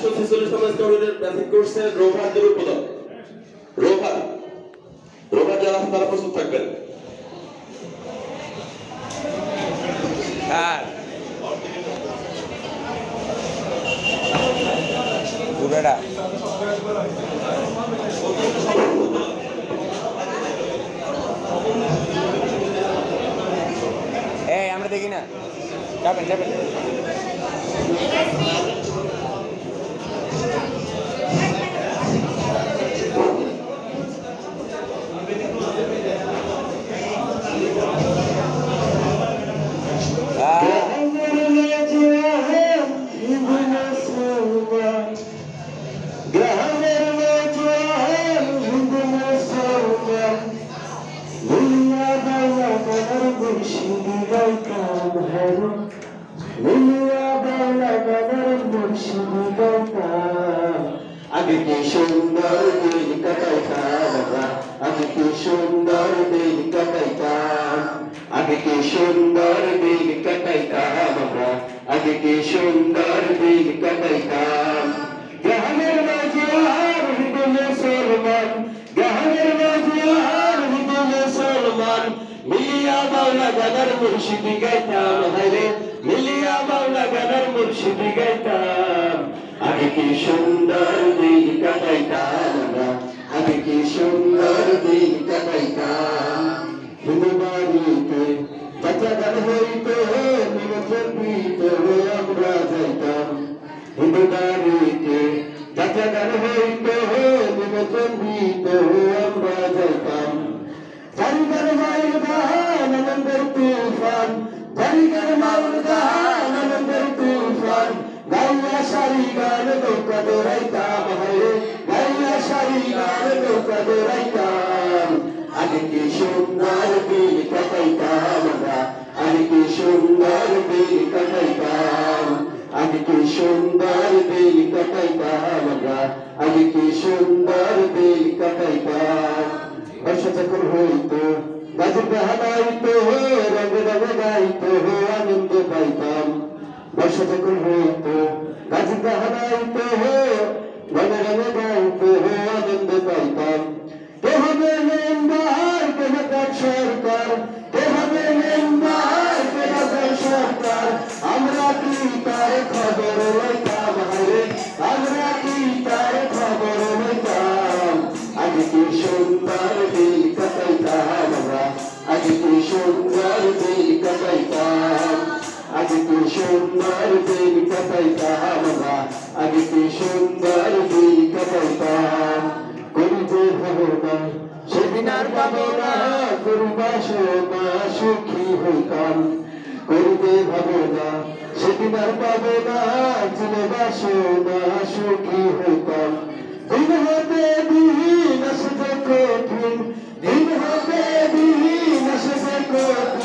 146তম স্কোরের ব্যাটিং করছেন rover দুরুপদক। Rover যারা তারা প্রস্তুত থাকবেন। পুরোটা এই আমরা দেখি না, যাবেন যাবেন। আগে কি সুন্দর দিন কাটাইতাম, আগে কি সুন্দর দিন কাটাইতাম, আগে কি সুন্দর দিন কাটাইতাম, আগে কি সুন্দর দিন কাটাইতাম। গ্রামের মাঝে আর হৃদয়ে সলমান, গ্রামের মাঝে আর হৃদয়ে সলমান, মিলিয়া বাউলা গানার মুর্শিদি গাইতাম, হায়রে মিলিয়া বাউলা গানার মুর্শিদি গাইতাম। আগে কি সুন্দর দিন কাটাইতাম, আগে কি সুন্দর দিন কাটাইতাম। হিন্দু বাড়িতে চাচা গান হইতো, নিমন্ত্রণ দিত আমরা যাইতাম। হিন্দু বাড়িতে চাচা গান হইতো, নিমন্ত্রণ দিত আমরা যাইতাম। চারিগার মাউল গান আনন্দের তুফান, চারিগার মাউল গান আনন্দের তুফান, গাইয়া সারি গান নৌকা দৌড়াইতাম, হায়রে গাইয়া সারি গান নৌকা দৌড়াইতাম। আগে কি সুন্দর দিন কাটাইতাম আমরা, আগে কি সুন্দর দিন কাটাইতাম, আগে কি সুন্দর দিন কাটাইতাম আমরা, আগে কি সুন্দর দিন কাটাইতাম। বর্ষা যখন হইতো গাছের বাহানাইতো, রঙে রঙে গাইতো আনন্দ পাইতাম। বর্ষা যখন হইতো গাছের বাহানাইতো, রঙে রঙে গাইতো আনন্দ পাইতাম। কে হবে মেম্বার, কে হবে সরকার, কে হবে মেম্বার, কে হবে সরকার, আমরা কি তার খবর লইতাম, হায়রে আমরা কি তার খবর লইতাম। আগে কি সুন্দর দিন কাটাইতাম আমরা, আগে কি সুন্দর দিন কাটাইতাম, আগে কি সুন্দর দিন কাটাইতাম আমরা, আগে কি সুন্দর দিন কাটাইতাম। করিতে হবে না সেদিন আর পাবো না, করুবাসনা সুখী হইতাম। করিতে হবে না সেদিন আর পাবো না, চিরবাসনা সুখী হইতাম। দিন হতে দিন আসবে কঠিন, দিন হতে দিন আসবে কঠিন,